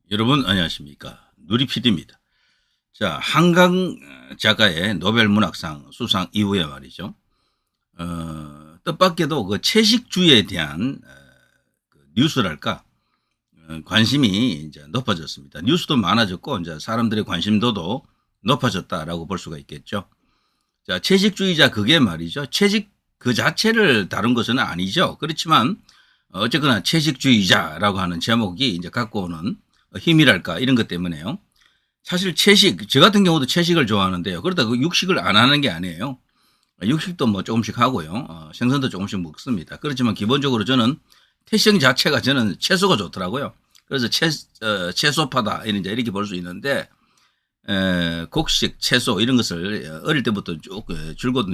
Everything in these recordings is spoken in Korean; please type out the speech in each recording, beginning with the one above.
여러분 안녕하십니까. 누리PD입니다. 자, 한강 작가의 노벨 문학상 수상 이후에 말이죠. 뜻밖에도 그 채식주의에 대한 그 뉴스랄까 관심이 이제 높아졌습니다. 뉴스도 많아졌고 이제 사람들의 관심도도 높아졌다라고 볼 수가 있겠죠. 자, 채식주의자 그게 말이죠. 채식 그 자체를 다룬 것은 아니죠. 그렇지만 어쨌거나 채식주의자라고 하는 제목이 이제 갖고 오는 힘이랄까 이런 것 때문에요. 사실 채식, 저 같은 경우도 채식을 좋아하는데요. 그러다 육식을 안 하는 게 아니에요. 육식도 뭐 조금씩 하고요. 생선도 조금씩 먹습니다. 그렇지만 기본적으로 저는 태생 자체가 저는 채소가 좋더라고요. 그래서 채소파다 이렇게 볼 수 있는데 곡식, 채소 이런 것을 어릴 때부터 쭉 줄곧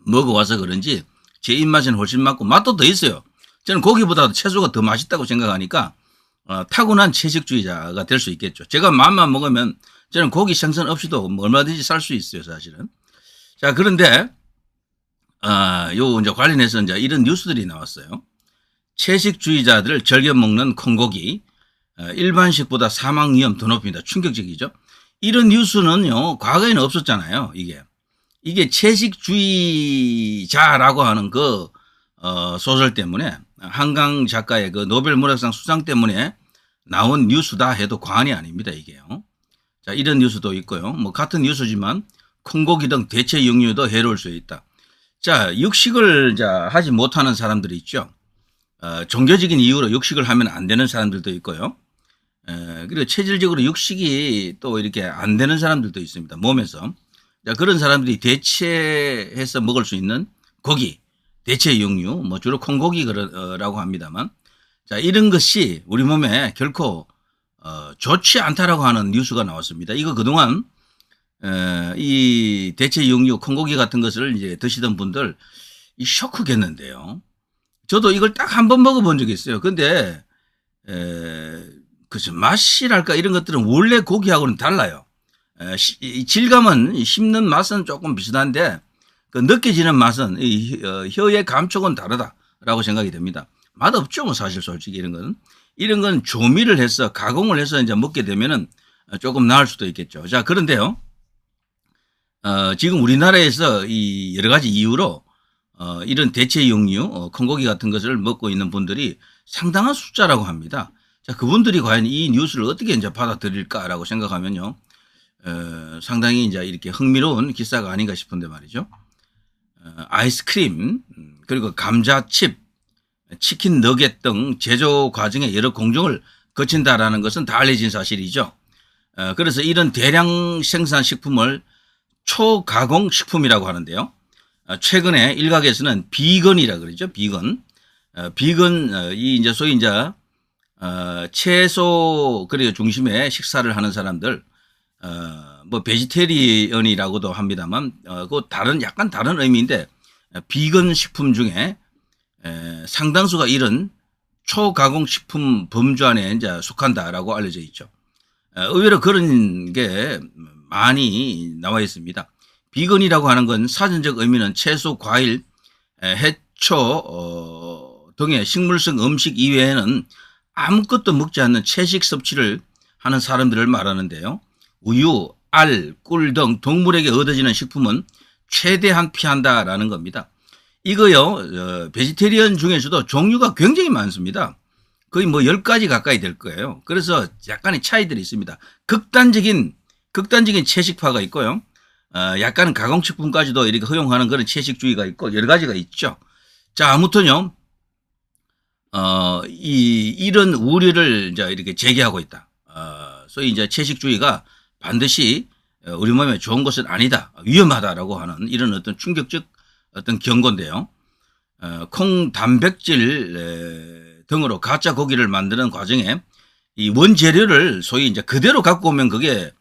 먹어와서 그런지 제 입맛에는 훨씬 맞고 맛도 더 있어요. 저는 고기보다도 채소가 더 맛있다고 생각하니까 타고난 채식주의자가 될 수 있겠죠. 제가 마음만 먹으면 저는 고기 생선 없이도 얼마든지 살 수 있어요, 사실은. 자, 그런데 요 이제 관련해서 이제 이런 뉴스들이 나왔어요. 채식주의자들 즐겨 먹는 콩고기 일반식보다 사망 위험 더 높습니다. 충격적이죠. 이런 뉴스는요 과거에는 없었잖아요. 이게 채식주의자라고 하는 그 소설 때문에 한강 작가의 그 노벨 문학상 수상 때문에 나온 뉴스다 해도 과언이 아닙니다, 이게요. 자, 이런 뉴스도 있고요. 뭐 같은 뉴스지만 콩고기 등 대체 육류도 해로울 수 있다. 자, 육식을 하지 못하는 사람들이 있죠. 종교적인 이유로 육식을 하면 안 되는 사람들도 있고요. 그리고 체질적으로 육식이 또 이렇게 안 되는 사람들도 있습니다, 몸에서. 자, 그런 사람들이 대체해서 먹을 수 있는 고기, 대체 육류, 뭐 주로 콩고기라고 합니다만, 자, 이런 것이 우리 몸에 결코 좋지 않다라고 하는 뉴스가 나왔습니다. 이거 그동안 이 대체 육류, 콩고기 같은 것을 이제 드시던 분들 이 쇼크겠는데요. 저도 이걸 딱 한 번 먹어본 적이 있어요. 근데 그죠, 맛이랄까 이런 것들은 원래 고기하고는 달라요. 질감은 씹는 맛은 조금 비슷한데 그 느껴지는 맛은 혀의 감촉은 다르다라고 생각이 됩니다. 맛없죠, 뭐 사실 솔직히 이런 건 조미를 해서 가공을 해서 이제 먹게 되면은 조금 나을 수도 있겠죠. 자, 그런데요, 지금 우리나라에서 이 여러 가지 이유로 이런 대체 육류, 콩고기 같은 것을 먹고 있는 분들이 상당한 숫자라고 합니다. 자, 그분들이 과연 이 뉴스를 어떻게 이제 받아들일까라고 생각하면요, 상당히 이제 이렇게 흥미로운 기사가 아닌가 싶은데 말이죠. 아이스크림, 그리고 감자칩, 치킨 너겟 등 제조 과정에 여러 공정을 거친다라는 것은 다 알려진 사실이죠. 그래서 이런 대량 생산 식품을 초가공 식품이라고 하는데요. 최근에 일각에서는 비건이라 그러죠. 비건, 이 이제 소위 이제 채소 그리고 중심의 식사를 하는 사람들, 뭐 베지테리언이라고도 합니다만, 그 약간 다른 의미인데, 비건 식품 중에 상당수가 이런 초가공 식품 범주 안에 이제 속한다라고 알려져 있죠. 의외로 그런 게 많이 나와 있습니다. 비건이라고 하는 건 사전적 의미는 채소, 과일, 해초 등의 식물성 음식 이외에는 아무것도 먹지 않는 채식 섭취를 하는 사람들을 말하는데요. 우유, 알, 꿀 등 동물에게 얻어지는 식품은 최대한 피한다라는 겁니다. 이거요, 베지테리언 중에서도 종류가 굉장히 많습니다. 거의 뭐 10가지 가까이 될 거예요. 그래서 약간의 차이들이 있습니다. 극단적인 채식파가 있고요. 약간은 가공식품까지도 이렇게 허용하는 그런 채식주의가 있고 여러 가지가 있죠. 자, 아무튼요, 이런 우려를 이제 이렇게 제기하고 있다. 소위 이제 채식주의가 반드시 우리 몸에 좋은 것은 아니다, 위험하다라고 하는 이런 어떤 충격적 어떤 경고인데요. 콩 단백질 등으로 가짜 고기를 만드는 과정에 이 원재료를 소위 이제 그대로 갖고 오면 그게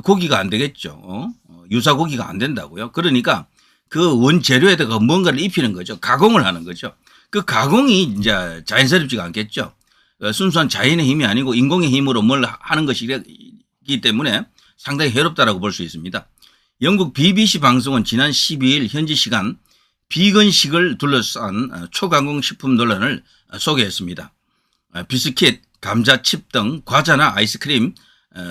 고기가 안 되겠죠. 유사 고기가 안 된다고요. 그러니까 그 원재료에다가 뭔가를 입히는 거죠. 가공을 하는 거죠. 그 가공이 이제 자연스럽지가 않겠죠. 순수한 자연의 힘이 아니고 인공의 힘으로 뭘 하는 것이기 때문에 상당히 해롭다라고 볼 수 있습니다. 영국 BBC 방송은 지난 12일 현지 시간 비건식을 둘러싼 초가공 식품 논란을 소개했습니다. 비스킷, 감자칩 등 과자나 아이스크림,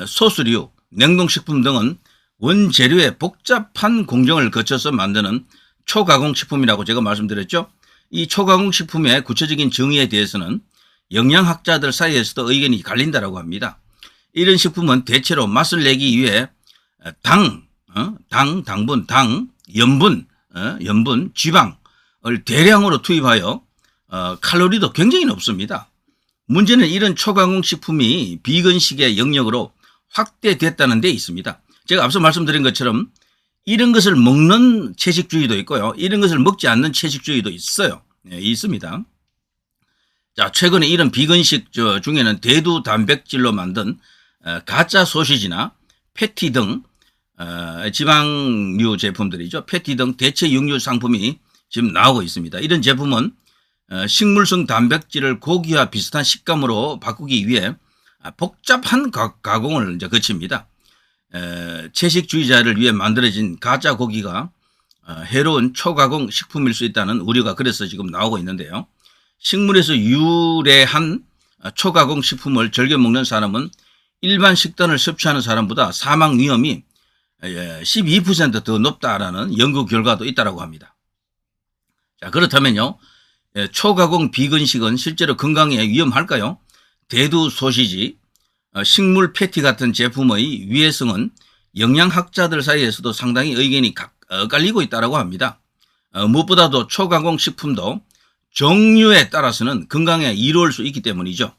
소스류, 냉동식품 등은 원재료의 복잡한 공정을 거쳐서 만드는 초가공식품이라고 제가 말씀드렸죠. 이 초가공식품의 구체적인 정의에 대해서는 영양학자들 사이에서도 의견이 갈린다라고 합니다. 이런 식품은 대체로 맛을 내기 위해 당분, 염분, 지방을 대량으로 투입하여 칼로리도 굉장히 높습니다. 문제는 이런 초가공식품이 비건식의 영역으로 확대됐다는 데 있습니다. 제가 앞서 말씀드린 것처럼 이런 것을 먹는 채식주의도 있고요. 이런 것을 먹지 않는 채식주의도 있어요. 네, 있습니다. 자, 최근에 이런 비건식 중에는 대두 단백질로 만든 가짜 소시지나 패티 등 지방류 제품들이죠. 패티 등 대체 육류 상품이 지금 나오고 있습니다. 이런 제품은 식물성 단백질을 고기와 비슷한 식감으로 바꾸기 위해 복잡한 가공을 이제 거칩니다. 채식주의자를 위해 만들어진 가짜 고기가 해로운 초가공 식품일 수 있다는 우려가 그래서 지금 나오고 있는데요. 식물에서 유래한 초가공 식품을 즐겨 먹는 사람은 일반 식단을 섭취하는 사람보다 사망 위험이 12% 더 높다라는 연구 결과도 있다고 합니다. 자, 그렇다면요, 초가공 비건식은 실제로 건강에 위험할까요? 대두 소시지, 식물 패티 같은 제품의 위해성은 영양학자들 사이에서도 상당히 의견이 엇갈리고 있다고 합니다. 무엇보다도 초가공 식품도 종류에 따라서는 건강에 이로울 수 있기 때문이죠.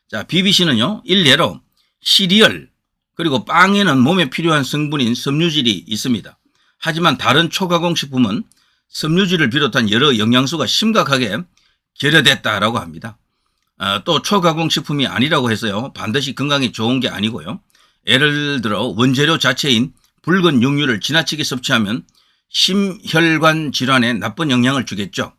자, BBC는요, 일례로 시리얼 그리고 빵에는 몸에 필요한 성분인 섬유질이 있습니다. 하지만 다른 초가공 식품은 섬유질을 비롯한 여러 영양소가 심각하게 결여됐다라고 합니다. 또 초가공 식품이 아니라고 해서요, 반드시 건강에 좋은 게 아니고요. 예를 들어 원재료 자체인 붉은 육류를 지나치게 섭취하면 심혈관 질환에 나쁜 영향을 주겠죠.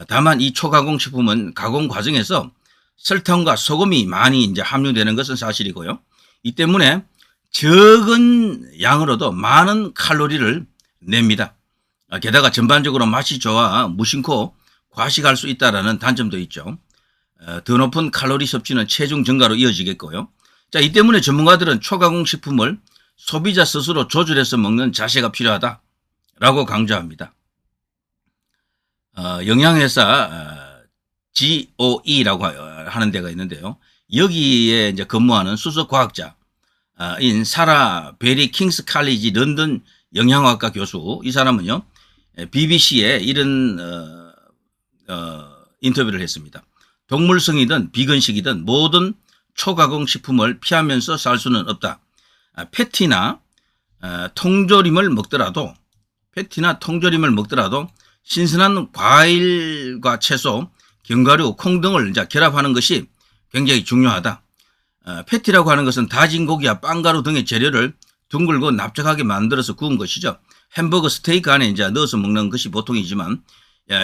다만 이 초가공 식품은 가공 과정에서 설탕과 소금이 많이 이제 함유되는 것은 사실이고요. 이 때문에 적은 양으로도 많은 칼로리를 냅니다. 게다가 전반적으로 맛이 좋아 무심코 과식할 수 있다는 단점도 있죠. 더 높은 칼로리 섭취는 체중 증가로 이어지겠고요. 자, 이 때문에 전문가들은 초가공 식품을 소비자 스스로 조절해서 먹는 자세가 필요하다라고 강조합니다. 영양회사 GOE라고 하는 데가 있는데요. 여기에 이제 근무하는 수석 과학자인 사라 베리 킹스 칼리지 런던 영양학과 교수, 이 사람은요, BBC에 이런 인터뷰를 했습니다. 동물성이든 비건식이든 모든 초가공 식품을 피하면서 살 수는 없다. 패티나 통조림을 먹더라도 신선한 과일과 채소, 견과류, 콩 등을 이제 결합하는 것이 굉장히 중요하다. 패티라고 하는 것은 다진 고기와 빵가루 등의 재료를 둥글고 납작하게 만들어서 구운 것이죠. 햄버거 스테이크 안에 이제 넣어서 먹는 것이 보통이지만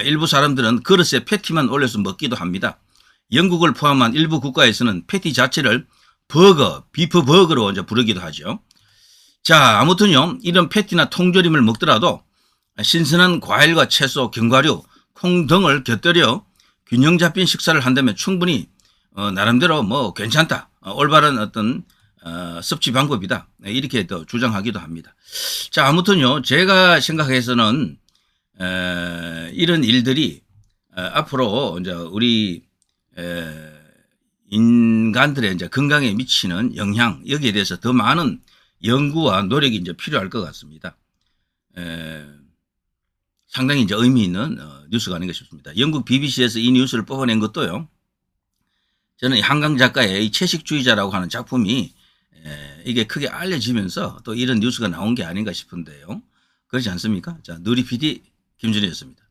일부 사람들은 그릇에 패티만 올려서 먹기도 합니다. 영국을 포함한 일부 국가에서는 패티 자체를 비프 버거로 이제 부르기도 하죠. 자, 아무튼요, 이런 패티나 통조림을 먹더라도 신선한 과일과 채소, 견과류, 콩 등을 곁들여 균형 잡힌 식사를 한다면 충분히 나름대로 뭐 괜찮다, 올바른 어떤 섭취 방법이다, 이렇게 또 주장하기도 합니다. 자, 아무튼요, 제가 생각해서는 이런 일들이 앞으로 이제 우리 인간들의 이제 건강에 미치는 영향, 여기에 대해서 더 많은 연구와 노력이 이제 필요할 것 같습니다. 상당히 이제 의미 있는 뉴스가 아닌가 싶습니다. 영국 BBC에서 이 뉴스를 뽑아낸 것도요, 저는 한강 작가의 이 채식주의자라고 하는 작품이 이게 크게 알려지면서 또 이런 뉴스가 나온 게 아닌가 싶은데요. 그렇지 않습니까? 자, 누리 PD 김준희였습니다.